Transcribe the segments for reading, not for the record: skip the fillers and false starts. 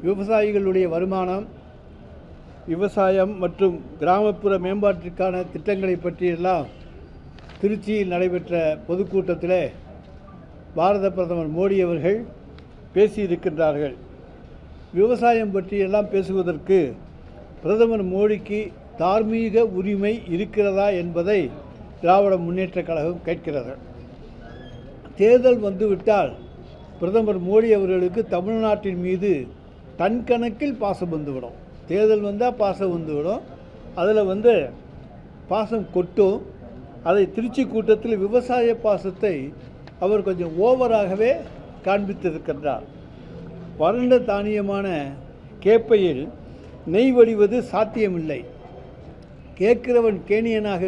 விவசாயிகளுடைய வருமானம், விவசாயம் மற்றும் கிராமப்புற மேம்பாட்டிற்கான திட்டங்களை பற்றியெல்லாம் திருச்சியில் நடைபெற்ற பொதுக்கூட்டத்தில் பாரத பிரதமர் மோடி அவர்கள் பேசியிருக்கின்றார்கள். விவசாயம் பற்றியெல்லாம் பேசுவதற்கு பிரதமர் மோடிக்கு தார்மீக உரிமை இருக்கிறதா என்பதை திராவிட முன்னேற்றக் கழகம் கேட்கிறது. தேர்தல் வந்துவிட்டால் பிரதமர் மோடி அவர்களுக்கு தமிழ்நாட்டின் மீது டன் கணக்கில் பாசம் வந்துவிடும். தேர்தல் வந்தால் பாசம் வந்துவிடும். அதில் பாசம் கொட்டும். அதை திருச்சி கூட்டத்தில் விவசாய பாசத்தை அவர் கொஞ்சம் ஓவராகவே காண்பித்திருக்கின்றார். வறண்ட தானியமான கேப்பையில் நெய் வடிவது சாத்தியமில்லை. கேட்கிறவன் கேணியனாக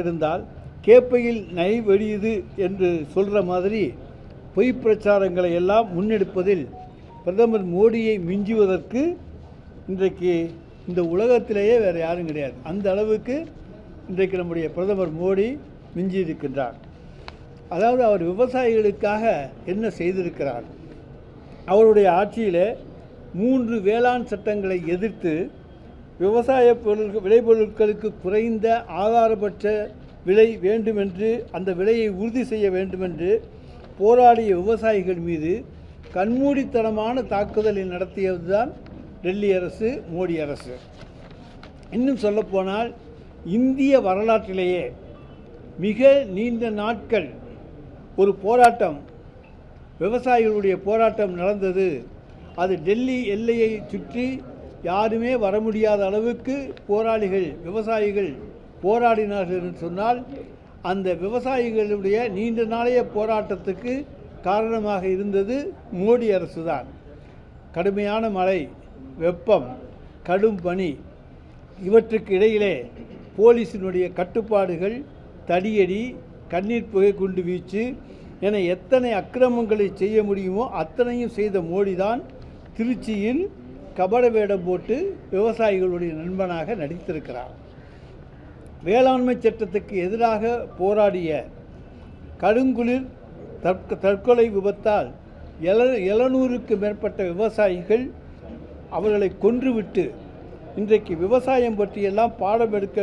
இருந்தால் கேப்பையில் நெய் வடியுது என்று சொல்கிற மாதிரி பொய் பிரச்சாரங்களை எல்லாம் முன்னெடுப்பதில் பிரதமர் மோடியை மிஞ்சுவதற்கு இன்றைக்கு இந்த உலகத்திலேயே வேறு யாரும் கிடையாது. அந்த அளவுக்கு இன்றைக்கு நம்முடைய பிரதமர் மோடி மிஞ்சி இருக்கின்றார். அதாவது அவர் விவசாயிகளுக்காக என்ன செய்திருக்கிறார்? அவருடைய ஆட்சியில் 3 வேளாண் சட்டங்களை எதிர்த்து விவசாய விளைபொருட்களுக்கு குறைந்த ஆதாரபட்ச விலை வேண்டுமென்று, அந்த விலையை உறுதி செய்ய வேண்டுமென்று போராடிய விவசாயிகள் மீது கண்மூடித்தனமான தாக்குதலை நடத்தியது தான் டெல்லி அரசு, மோடி அரசு. இன்னும் சொல்லப்போனால் இந்திய வரலாற்றிலேயே மிக நீண்ட நாட்கள் ஒரு போராட்டம், விவசாயிகளுடைய போராட்டம் நடந்தது. அது டெல்லி எல்லையை சுற்றி யாருமே வர முடியாத அளவுக்கு விவசாயிகள் போராடினார்கள் என்று சொன்னால், அந்த விவசாயிகளுடைய நீண்ட நாளைய போராட்டத்துக்கு காரணமாக இருந்தது மோடி அரசு தான். கடுமையான மழை, வெப்பம், கடும் பனி, இவற்றுக்கு இடையிலே போலீஸினுடைய கட்டுப்பாடுகள், தடியடி, கண்ணீர் புகை குண்டு வீச்சு என எத்தனை அக்கிரமங்களை செய்ய முடியுமோ அத்தனையும் செய்த மோடி தான் திருச்சியில் கபட வேடம் போட்டு விவசாயிகளுடைய நண்பனாக நடித்திருக்கிறார். வேளாண்மை சட்டத்துக்கு எதிராக போராடிய கடுங்குளிர் தற்கொலை விபத்தால் 700க்கு மேற்பட்ட விவசாயிகள் அவர்களை கொன்றுவிட்டு இன்றைக்கு விவசாயம் பற்றியெல்லாம் பாடம் எடுக்க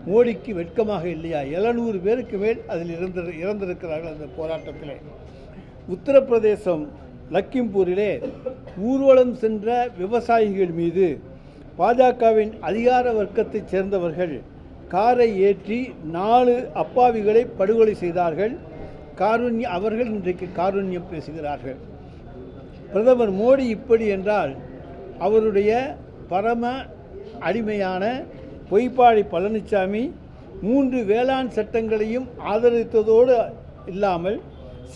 மோடிக்கு வெட்கமாக இல்லையா? 700 பேருக்கு மேல் அதில் இறந்திருக்கிறார்கள் அந்த போராட்டத்தில். உத்தரப்பிரதேசம் லக்கிம்பூரிலே ஊர்வலம் சென்ற விவசாயிகள் மீது பாஜகவின் அதிகார வர்க்கத்தைச் சேர்ந்தவர்கள் காரை ஏற்றி 4 அப்பாவிகளை படுகொலை செய்தார்கள். அவர்கள் இன்றைக்கு காருண்யம் பேசுகிறார்கள். பிரதமர் மோடி இப்படி என்றால் அவருடைய பரம அடிமையான பொய்ப்பாளி பழனிசாமி 3 வேளாண் சட்டங்களையும் ஆதரித்ததோடு இல்லாமல்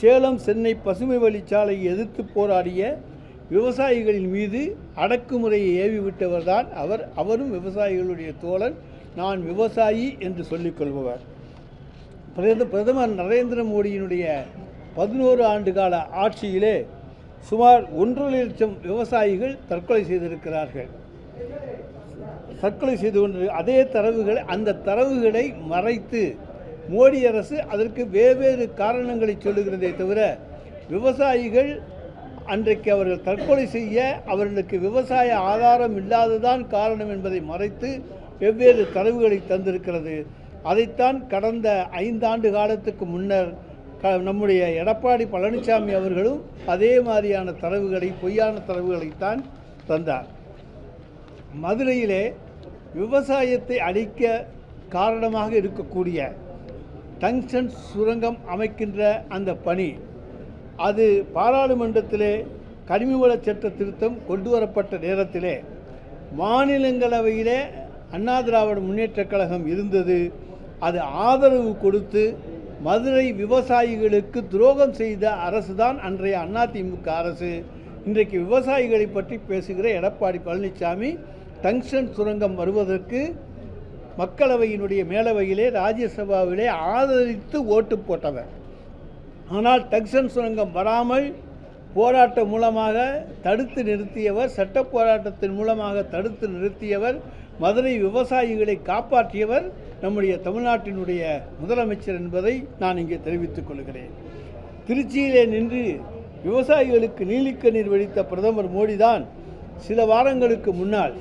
சேலம் சென்னை பசுமை வழிச்சாலையை எதிர்த்து போராடிய விவசாயிகளின் மீது அடக்குமுறையை ஏவிவிட்டவர் தான் அவர். அவரும் விவசாயிகளுடைய தோழன், நான் விவசாயி என்று சொல்லிக்கொள்பவர். பிரதமர் நரேந்திர மோடியினுடைய 11 ஆண்டு கால ஆட்சியிலே சுமார் 1.5 லட்சம் விவசாயிகள் தற்கொலை செய்திருக்கிறார்கள். தற்கொலை செய்து கொண்டு அந்த தரவுகளை மறைத்து மோடி அரசு அதற்கு வெவ்வேறு காரணங்களை சொல்லுகிறதே தவிர, விவசாயிகள் அன்றைக்கு அவர்கள் தற்கொலை செய்ய அவர்களுக்கு விவசாய ஆதாரம் இல்லாததான் காரணம் என்பதை மறைத்து வெவ்வேறு தரவுகளை தந்திருக்கிறது. அதைத்தான் கடந்த 5 ஆண்டு காலத்துக்கு முன்னர் நம்முடைய எடப்பாடி பழனிசாமி அவர்களும் அதே மாதிரியான பொய்யான தரவுகளைத்தான் தந்தார். மதுரையிலே விவசாயத்தை அழிக்க காரணமாக இருக்கக்கூடிய டங்ஸ்டன் சுரங்கம் அமைக்கின்ற அந்த பணி, அது பாராளுமன்றத்திலே கனிமவள சட்ட திருத்தம் கொண்டு வரப்பட்ட நேரத்திலே மாநிலங்களவையிலே அண்ணா திராவிட முன்னேற்றக் கழகம் இருந்தது. அது ஆதரவு கொடுத்து மதுரை விவசாயிகளுக்கு துரோகம் செய்த அரசு தான் அன்றைய அதிமுக அரசு. இன்றைக்கு விவசாயிகளை பற்றி பேசுகிற எடப்பாடி பழனிசாமி டங்ஸ்டன் சுரங்கம் வருவதற்கு மக்களவையினுடைய மேலவையிலே, ராஜ்யசபாவிலே ஆதரித்து ஓட்டு போட்டவர். ஆனால் டங்ஸ்டன் சுரங்கம் வராமல் போராட்டம் மூலமாக தடுத்து நிறுத்தியவர், சட்ட போராட்டத்தின் மூலமாக தடுத்து நிறுத்தியவர், மதுரை விவசாயிகளை காப்பாற்றியவர் நம்முடைய தமிழ்நாட்டினுடைய முதலமைச்சர் என்பதை நான் இங்கே தெரிவித்துக் கொள்கிறேன். திருச்சியிலே நின்று விவசாயிகளுக்கு நீலிக்கண்ணீர் வடித்த பிரதமர் மோடி தான் சில வாரங்களுக்கு முன்னால்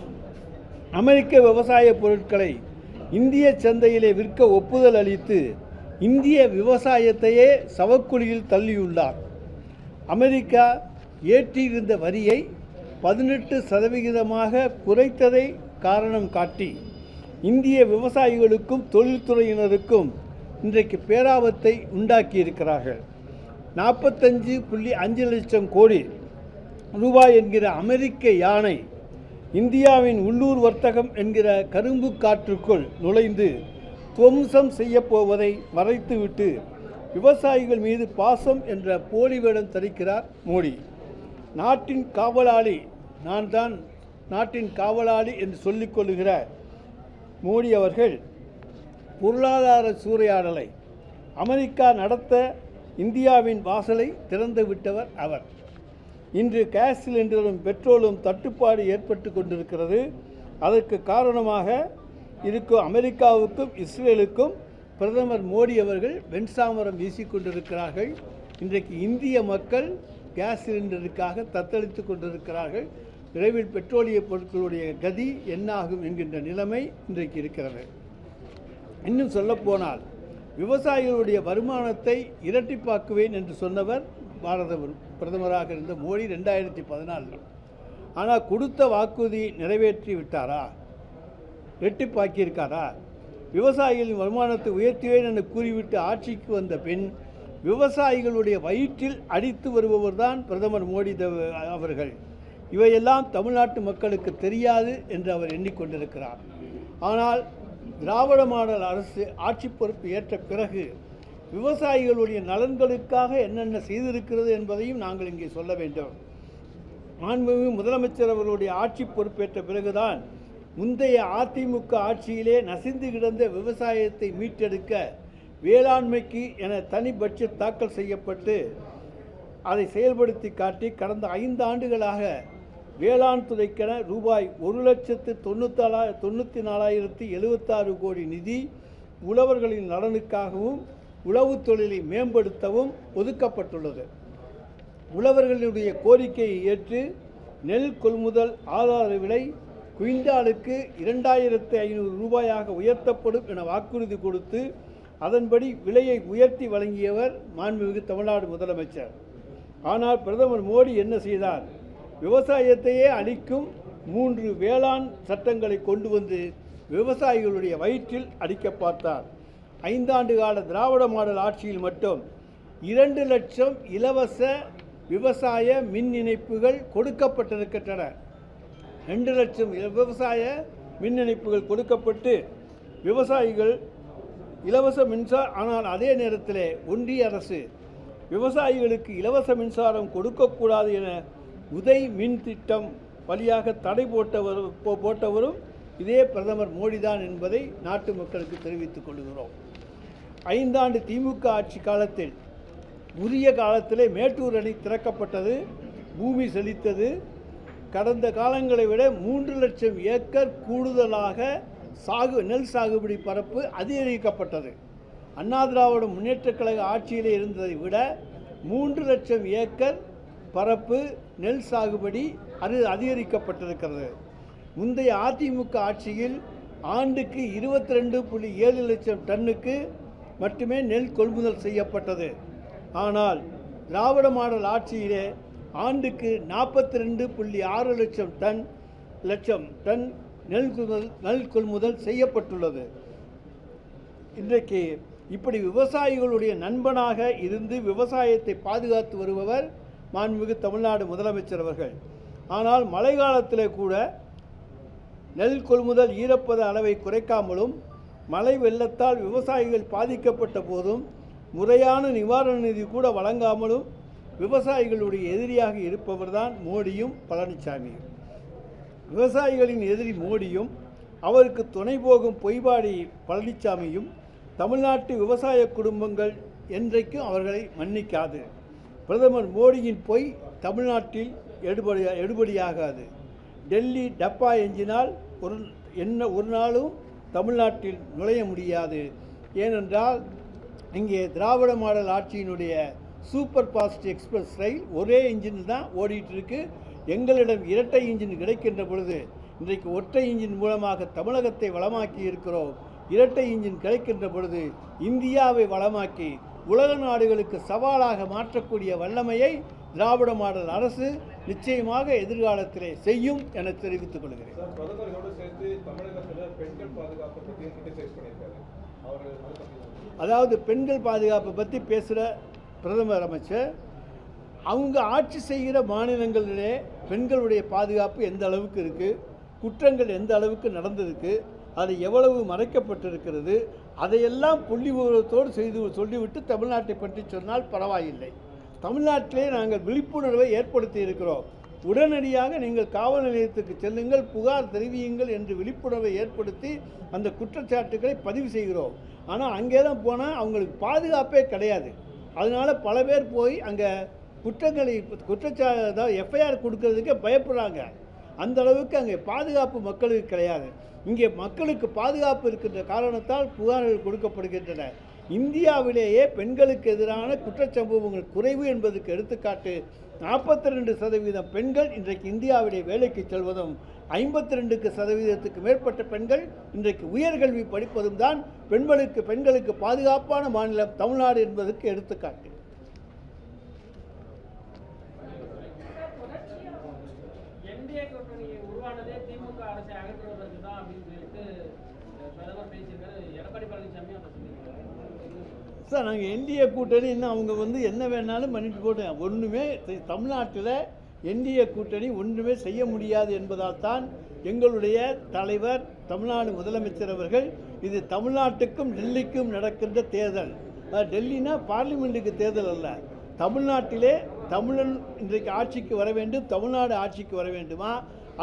அமெரிக்க விவசாய பொருட்களை இந்திய சந்தையிலே விற்க ஒப்புதல் அளித்து இந்திய விவசாயத்தையே சவக்குழியில் தள்ளியுள்ளார். அமெரிக்கா ஏற்றியிருந்த வரியை 18% குறைத்ததை காரணம் காட்டி இந்திய விவசாயிகளுக்கும் தொழில்துறையினருக்கும் இன்றைக்கு பேராபத்தை உண்டாக்கியிருக்கிறார்கள். 45.5 லட்சம் கோடி ரூபாய் என்கிற அமெரிக்க யானை இந்தியாவின் உள்ளூர் வர்த்தகம் என்கிற கரும்பு காற்றுக்குள் நுழைந்து துவம்சம் செய்யப்போவதை மறைத்துவிட்டு விவசாயிகள் மீது பாசம் என்ற போலி வேடம் தரிக்கிறார் மோடி. நாட்டின் காவலாளி, நான் தான் நாட்டின் காவலாளி என்று சொல்லிக்கொள்ளுகிற மோடி அவர்கள் பொருளாதார சூறையாடலை அமெரிக்கா நடத்த இந்தியாவின் வாசலை திறந்து விட்டவர் அவர். இன்று கேஸ் சிலிண்டரும் பெட்ரோலும் தட்டுப்பாடு ஏற்பட்டு கொண்டிருக்கிறது. அதற்கு காரணமாக இருக்கும் அமெரிக்காவுக்கும் இஸ்ரேலுக்கும் பிரதமர் மோடி அவர்கள் வெண்சாமரம் வீசிக்கொண்டிருக்கிறார்கள். இன்றைக்கு இந்திய மக்கள் கேஸ் சிலிண்டருக்காக தத்தளித்து கொண்டிருக்கிறார்கள். விரைவில் பெட்ரோலிய பொருட்களுடைய கதி என்னாகும் என்கின்ற நிலைமை இன்றைக்கு இருக்கிறது. இன்னும் சொல்லப்போனால் விவசாயிகளுடைய வருமானத்தை இரட்டிப்பாக்குவேன் என்று சொன்னவர் பாரத பிரதமராக இருந்த மோடி 2014. ஆனால் கொடுத்த வாக்குறுதியை நிறைவேற்றி விட்டாரா? இரட்டிப்பாக்கியிருக்காரா? விவசாயிகளின் வருமானத்தை உயர்த்துவேன் என்று கூறிவிட்டு ஆட்சிக்கு வந்த பின் விவசாயிகளுடைய வயிற்றில் அடித்து வருபவர் தான் பிரதமர் மோடி அவர்கள். இவையெல்லாம் தமிழ்நாட்டு மக்களுக்கு தெரியாது என்று அவர் எண்ணிக்கொண்டிருக்கிறார். ஆனால் திராவிட மாடல் அரசு ஆட்சி பொறுப்பு ஏற்ற பிறகு விவசாயிகளுடைய நலன்களுக்காக என்னென்ன செய்திருக்கிறது என்பதையும் நாங்கள் இங்கே சொல்ல வேண்டும். மாண்புமிகு முதலமைச்சர் அவர்களுடைய ஆட்சி பொறுப்பேற்ற பிறகுதான் முந்தைய அதிமுக ஆட்சியிலே நசிந்து கிடந்த விவசாயத்தை மீட்டெடுக்க வேளாண்மைக்கு என தனி பட்ஜெட் தாக்கல் செய்யப்பட்டு அதை செயல்படுத்தி காட்டி கடந்த 5 ஆண்டுகளாக வேளாண் துறைக்கென ரூபாய் 1,94,076 கோடி நிதி உழவர்களின் நலனுக்காகவும் உழவு தொழிலை மேம்படுத்தவும் ஒதுக்கப்பட்டுள்ளது. உழவர்களுடைய கோரிக்கையை ஏற்று நெல் கொள்முதல் ஆதார விலை குவிண்டாலுக்கு 2,500 ரூபாயாக உயர்த்தப்படும் என வாக்குறுதி கொடுத்து அதன்படி விலையை உயர்த்தி வழங்கியவர் மாண்புமிகு தமிழ்நாடு முதலமைச்சர். ஆனால் பிரதமர் மோடி என்ன செய்தார்? விவசாயத்தையே அழிக்கும் 3 வேளாண் சட்டங்களை கொண்டு வந்து விவசாயிகளுடைய வயிற்றில் அடிக்க பார்த்தார். 5 ஆண்டு கால திராவிட மாடல் ஆட்சியில் மட்டும் 2 லட்சம் இலவச விவசாய மின் இணைப்புகள் கொடுக்கப்பட்டிருக்கின்றன. 2 லட்சம் விவசாய மின் இணைப்புகள் கொடுக்கப்பட்டு விவசாயிகள் இலவச மின்சாரம். ஆனால் அதே நேரத்தில் ஒன்றிய அரசு விவசாயிகளுக்கு இலவச மின்சாரம் கொடுக்கக்கூடாது என உதய் மின் திட்டம் வழியாக தடை போட்டவரும் இதே பிரதமர் மோடி தான் என்பதை நாட்டு மக்களுக்கு தெரிவித்துக் கொள்கிறோம். 5 ஆண்டு திமுக ஆட்சி காலத்தில் உரிய காலத்திலே மேட்டூர் அணை திறக்கப்பட்டது, பூமி செழித்தது. கடந்த காலங்களை விட 3 லட்சம் ஏக்கர் கூடுதலாக நெல் சாகுபடி பரப்பு அதிகரிக்கப்பட்டது. அண்ணா திராவிட முன்னேற்றக் கழக ஆட்சியிலே இருந்ததை விட 3 லட்சம் ஏக்கர் பரப்பு நெல் சாகுபடி அதிகரிக்கப்பட்டிருக்கிறது. முந்தைய அதிமுக ஆட்சியில் ஆண்டுக்கு 22.7 லட்சம் டன்னுக்கு மட்டுமே நெல் கொள்முதல் செய்யப்பட்டது. ஆனால் திராவிட மாடல் ஆட்சியிலே ஆண்டுக்கு 42.6 லட்சம் டன் நெல் கொள்முதல் செய்யப்பட்டுள்ளது. இன்றைக்கு இப்படி விவசாயிகளுடைய நண்பனாக இருந்து விவசாயத்தை பாதுகாத்து வருபவர் மாண்புமிகு தமிழ்நாடு முதலமைச்சர் அவர்கள். ஆனால் மழை காலத்திலே கூட நெல் கொள்முதல் ஈரப்பத அளவை குறைக்காமலும் மழை வெள்ளத்தால் விவசாயிகள் பாதிக்கப்பட்ட போதும் முறையான நிவாரண நிதி கூட வழங்காமலும் விவசாயிகளுடைய எதிரியாக இருப்பவர்தான் மோடியும் பழனிசாமியும். விவசாயிகளின் எதிரி மோடியும் அவருக்கு துணை போகும் பொய்பாடி பழனிசாமியும் தமிழ்நாட்டு விவசாய குடும்பங்கள் என்றைக்கும் அவர்களை மன்னிக்காது. பிரதமர் மோடியின் பொய் தமிழ்நாட்டில் எடுபடியாகாது. டெல்லி டப்பா எஞ்சினால் ஒரு நாளும் தமிழ்நாட்டில் நுழைய முடியாது. ஏனென்றால் இங்கே திராவிட மாடல் ஆட்சியினுடைய சூப்பர் ஃபாஸ்ட் எக்ஸ்பிரஸ் ரயில் ஒரே இன்ஜின் தான் ஓடிட்டு இருக்கு. எங்களிடம் இரட்டை இன்ஜின் கிடைக்கின்ற பொழுது இன்றைக்கு ஒற்றை இன்ஜின் மூலமாக தமிழகத்தை வளமாக்கி இருக்கிறோம். இரட்டை இன்ஜின் கிடைக்கின்ற பொழுது இந்தியாவை வளமாக்கி உலக நாடுகளுக்கு சவாலாக மாற்றக்கூடிய வல்லமையை திராவிட மாடல் அரசு நிச்சயமாக எதிர்காலத்திலே செய்யும் என தெரிவித்துக் கொள்கிறேன். அதாவது பெண்கள் பாதுகாப்பை பற்றி பேசுகிற பிரதமர் அமைச்சர், அவங்க ஆட்சி செய்கிற மாநிலங்களிலே பெண்களுடைய பாதுகாப்பு எந்த அளவுக்கு இருக்குது, குற்றங்கள் எந்த அளவுக்கு நடந்திருக்கு, அது எவ்வளவு மறைக்கப்பட்டிருக்கிறது, அதையெல்லாம் புள்ளி விவரத்தோடு சொல்லிவிட்டு தமிழ்நாட்டை பற்றி சொன்னால் பரவாயில்லை. தமிழ்நாட்டிலே நாங்கள் விழிப்புணர்வை ஏற்படுத்தி இருக்கிறோம். உடனடியாக நீங்கள் காவல் நிலையத்துக்கு செல்லுங்கள், புகார் தெரிவியுங்கள் என்று விழிப்புணர்வை ஏற்படுத்தி அந்த குற்றச்சாட்டுகளை பதிவு செய்கிறோம். ஆனால் அங்கே தான் போனால் அவங்களுக்கு பாதுகாப்பே கிடையாது. அதனால் பல பேர் போய் அங்கே குற்றச்சாட்டு எஃப்ஐஆர் கொடுக்கறதுக்கே பயப்படுறாங்க. அந்த அளவுக்கு அங்கே பாதுகாப்பு மக்களுக்கு கிடையாது. இங்கே மக்களுக்கு பாதுகாப்பு இருக்கின்ற காரணத்தால் புகார்கள் கொடுக்கப்படுகின்றன. இந்தியாவிலேயே பெண்களுக்கு எதிரான குற்றச்சம்பவங்கள் குறைவு என்பதற்கு எடுத்துக்காட்டு 42% பெண்கள் இன்றைக்கு இந்தியாவிலே வேலைக்கு செல்வதும் 52% மேற்பட்ட பெண்கள் இன்றைக்கு உயர்கல்வி படிப்பதும் தான் பெண்களுக்கு பாதுகாப்பான மாநிலம் தமிழ்நாடு என்பதற்கு எடுத்துக்காட்டு. சார், நாங்கள் என்டிஏ கூட்டணி இன்னும் அவங்க என்ன வேணாலும் பண்ணிட்டு போட்டேன். ஒன்றுமே தமிழ்நாட்டில் என்டிஏ கூட்டணி ஒன்றுமே செய்ய முடியாது என்பதால் தான் எங்களுடைய தலைவர் தமிழ்நாடு முதலமைச்சர் அவர்கள் இது தமிழ்நாட்டுக்கும் டெல்லிக்கும் நடக்கின்ற தேர்தல். டெல்லினா பார்லிமெண்ட்டுக்கு தேர்தல் அல்ல. தமிழ்நாட்டிலே தமிழன் இன்றைக்கு ஆட்சிக்கு வர வேண்டும், தமிழ்நாடு ஆட்சிக்கு வர வேண்டுமா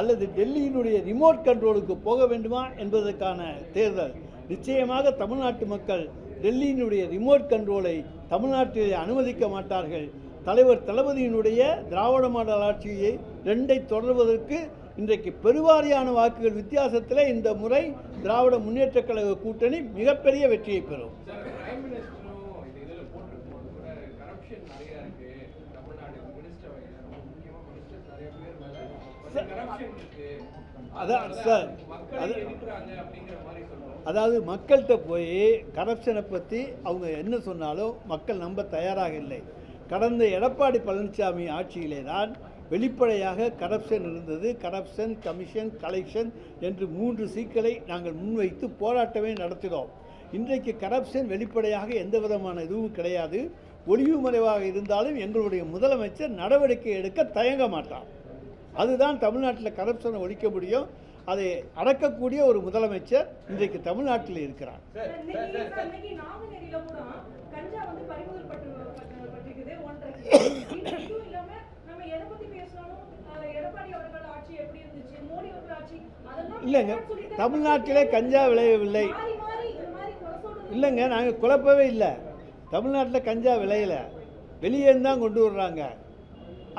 அல்லது டெல்லியினுடைய ரிமோட் கண்ட்ரோலுக்கு போக வேண்டுமா என்பதற்கான தேர்தல். நிச்சயமாக தமிழ்நாட்டு மக்கள் டெல்லியினுடைய ரிமோட் கண்ட்ரோலை தமிழ்நாட்டிலே அனுமதிக்க மாட்டார்கள். தலைவர் தளபதியினுடைய திராவிட மாடல் ஆட்சியை 2ஐ தொடர்வதற்கு இன்றைக்கு பெருவாரியான வாக்குகள் வித்தியாசத்தில் இந்த முறை திராவிட முன்னேற்ற கழக கூட்டணி மிகப்பெரிய வெற்றியை பெறும். அதான் சார், அதாவது மக்கள்கிட்ட போய் கரப்ஷனை பற்றி அவங்க என்ன சொன்னாலும் மக்கள் நம்ப தயாராக இல்லை. கடந்த எடப்பாடி பழனிசாமி ஆட்சியிலே தான் வெளிப்படையாக கரப்ஷன் இருந்தது. கரப்ஷன், கமிஷன், கலெக்ஷன் என்று 3 சீக்களை நாங்கள் முன்வைத்து போராட்டமே நடத்தினோம். இன்றைக்கு கரப்ஷன் வெளிப்படையாக எந்த விதமான இதுவும் கிடையாது. ஒளிவு மறைவாக இருந்தாலும் எங்களுடைய முதலமைச்சர் நடவடிக்கை எடுக்க தயங்க மாட்டார். அதுதான் தமிழ்நாட்டில் கரப்ஷனை ஒழிக்க முடியும். அதை அடக்கக்கூடிய ஒரு முதலமைச்சர் இன்றைக்கு தமிழ்நாட்டில் இருக்கிறார். இல்லைங்க, தமிழ்நாட்டிலே கஞ்சா விளையவில்லை. இல்லைங்க, நாங்கள் குழப்பவே இல்லை. தமிழ்நாட்டில் கஞ்சா விளையலை, வெளியேருந்து தான் கொண்டு வர்றாங்க.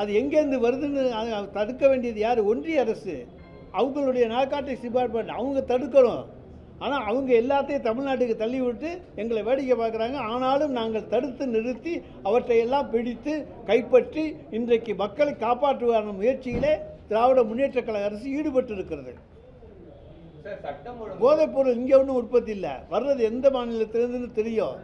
அது எங்கேருந்து வருதுன்னு தடுக்க வேண்டியது யார்? ஒன்றிய அரசு, அவங்களுடைய நார்காட்டிக்ஸ் டிபார்ட்மெண்ட். அவங்க தடுக்கணும். ஆனால் அவங்க எல்லாத்தையும் தமிழ்நாட்டுக்கு தள்ளி விட்டு எங்களை வேடிக்கை பார்க்குறாங்க. ஆனாலும் நாங்கள் தடுத்து நிறுத்தி அவற்றையெல்லாம் பிடித்து கைப்பற்றி இன்றைக்கு மக்களை காப்பாற்றுவான முயற்சியிலே திராவிட முன்னேற்ற கழக அரசு ஈடுபட்டு இருக்கிறது. போதைப்பொருள் இங்கே ஒன்றும் உற்பத்தி இல்லை, வர்றது எந்த மாநிலத்திலிருந்துன்னு தெரியும்.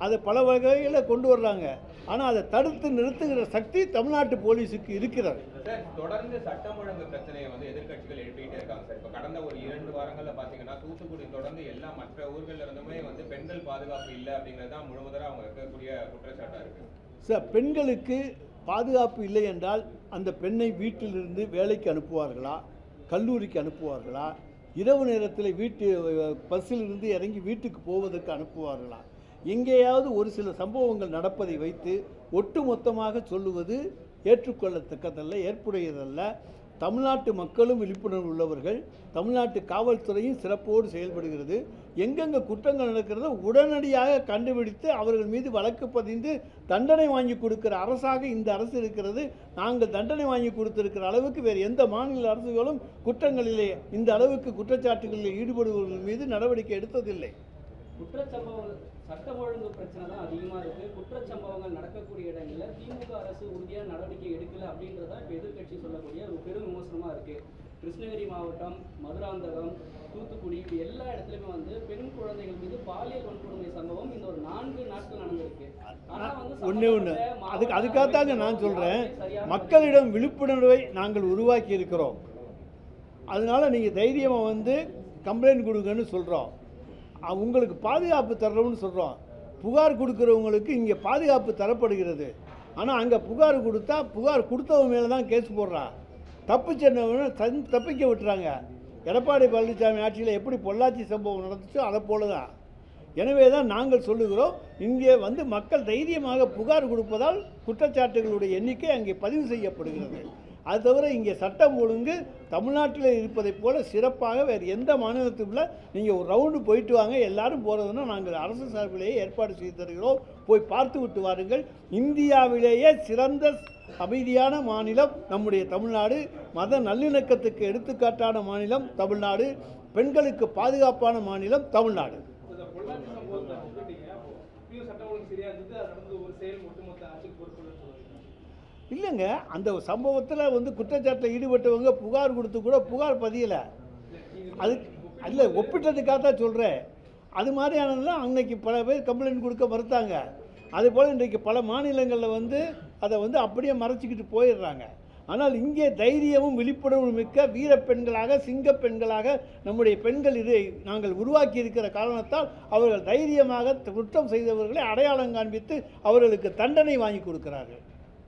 அதை பல வகையில் கொண்டு வர்றாங்க. ஆனால் அதை தடுத்து நிறுத்துகிற சக்தி தமிழ்நாட்டு போலீஸுக்கு இருக்கிறது. சார், தொடர்ந்து சட்டம் ஒழுங்கு பிரச்சனையை எதிர்கட்சிகள் எழுப்பிட்டே இருக்காங்க சார். இப்போ கடந்த ஒரு 2 வாரங்களில் பார்த்தீங்கன்னா தூத்துக்குடி தொடர்ந்து எல்லா மற்ற ஊர்களில் இருந்துமே பெண்கள் பாதுகாப்பு இல்லை அப்படிங்கிறது தான் முழுவதராக அவங்க இருக்கக்கூடிய குற்றச்சாட்டாக இருக்குது. சார், பெண்களுக்கு பாதுகாப்பு இல்லை என்றால் அந்த பெண்ணை வீட்டிலிருந்து வேலைக்கு அனுப்புவார்களா, கல்லூரிக்கு அனுப்புவார்களா, இரவு நேரத்தில் பஸ்ஸிலிருந்து இறங்கி வீட்டுக்கு போவதற்கு அனுப்புவார்களா? எங்கேயாவது ஒரு சில சம்பவங்கள் நடப்பதை வைத்து ஒட்டுமொத்தமாக சொல்லுவது ஏற்றுக்கொள்ளத்தக்கதல்ல, ஏற்புடையதல்ல. தமிழ்நாட்டு மக்களும் விழிப்புணர்வு உள்ளவர்கள், தமிழ்நாட்டு காவல்துறையும் சிறப்போடு செயல்படுகிறது. எங்கெங்கே குற்றங்கள் நடக்கிறதோ உடனடியாக கண்டுபிடித்து அவர்கள் மீது வழக்கு பதிந்து தண்டனை வாங்கி கொடுக்கிற அரசாக இந்த அரசு இருக்கிறது. நாங்கள் தண்டனை வாங்கி கொடுத்திருக்கிற அளவுக்கு வேறு எந்த மாநில அரசுகளும் குற்றங்களிலே இந்த அளவுக்கு குற்றச்சாட்டுகளில் ஈடுபடுபவர்கள் மீது நடவடிக்கை எடுத்ததில்லை. குற்றச்சம்பவங்கள் சட்டம் ஒழுங்கு பிரச்சனை தான் அதிகமாக இருக்குது. குற்றச்சம்பவங்கள் நடக்கக்கூடிய இடங்களில் திமுக அரசு உறுதியாக நடவடிக்கை எடுக்கல அப்படின்றத இப்போ எதிர்க்கட்சி சொல்லக்கூடிய ஒரு பெரும் விமர்சனமாக இருக்குது. கிருஷ்ணகிரி மாவட்டம், மதுராந்தகம், தூத்துக்குடி இப்படி எல்லா இடத்துலையுமே வந்து பெண் குழந்தைகள் மீது பாலியல் வன்கொடுமை சம்பவம் இந்த ஒரு 4 நாட்கள் நடந்திருக்கு. ஆனால் வந்து ஒன்று அதுக்காகத்தாங்க நான் சொல்கிறேன், மக்களிடம் விழிப்புணர்வை நாங்கள் உருவாக்கி இருக்கிறோம். அதனால நீங்கள் தைரியமாக வந்து கம்ப்ளைண்ட் கொடுங்கன்னு சொல்கிறோம். உங்களுக்கு பாதுகாப்பு தர்றோம்னு சொல்கிறோம். புகார் கொடுக்குறவங்களுக்கு இங்கே பாதுகாப்பு தரப்படுகிறது. ஆனால் அங்கே புகார் கொடுத்தா புகார் கொடுத்தவங்க மேலே தான் கேஸ் போடுறா. தப்பு சென்னவனை தப்பிக்க விட்டுறாங்க. எடப்பாடி பழனிசாமி ஆட்சியில் எப்படி பொள்ளாச்சி சம்பவம் நடந்துச்சோ அதை போல தான். எனவே தான் நாங்கள் சொல்லுகிறோம், இங்கே வந்து மக்கள் தைரியமாக புகார் கொடுப்பதால் குற்றச்சாட்டுகளுடைய எண்ணிக்கை அங்கே பதிவு செய்யப்படுகிறது. அது தவிர இங்கே சட்டம் ஒழுங்கு தமிழ்நாட்டில் இருப்பதைப் போல சிறப்பாக வேறு எந்த மாநிலத்துக்குள்ள நீங்கள் ஒரு ரவுண்டு போயிட்டு வாங்க, எல்லாரும் போகிறதுன்னா நாங்கள் அரசு சார்பிலேயே ஏற்பாடு செய்து தருகிறோம். போய் பார்த்து விட்டு வாருங்கள். இந்தியாவிலேயே சிறந்த அமைதியான மாநிலம் நம்முடைய தமிழ்நாடு. மத நல்லிணக்கத்துக்கு எடுத்துக்காட்டான மாநிலம் தமிழ்நாடு. பெண்களுக்கு பாதுகாப்பான மாநிலம் தமிழ்நாடு. இல்லைங்க, அந்த சம்பவத்தில் வந்து குற்றச்சாட்டில் ஈடுபட்டவங்க புகார் கொடுத்து கூட புகார் பதியலை. அது இல்லை, ஒப்பிட்டதுக்காக தான் சொல்கிறேன். அது மாதிரியானதுலாம் அன்னைக்கு பல பேர் கம்ப்ளைண்ட் கொடுக்க மறுத்தாங்க. அதுபோல் இன்றைக்கு பல மாநிலங்களில் வந்து அதை வந்து அப்படியே மறைச்சிக்கிட்டு போயிடுறாங்க. ஆனால் இங்கே தைரியமும் விழிப்புணர்வும் மிக்க வீர பெண்களாக, சிங்க பெண்களாக நம்முடைய பெண்கள் இதை நாங்கள் உருவாக்கி இருக்கிற காரணத்தால் அவர்கள் தைரியமாக குற்றம் செய்தவர்களை அடையாளம் காண்பித்து அவர்களுக்கு தண்டனை வாங்கி கொடுக்கிறார்கள்.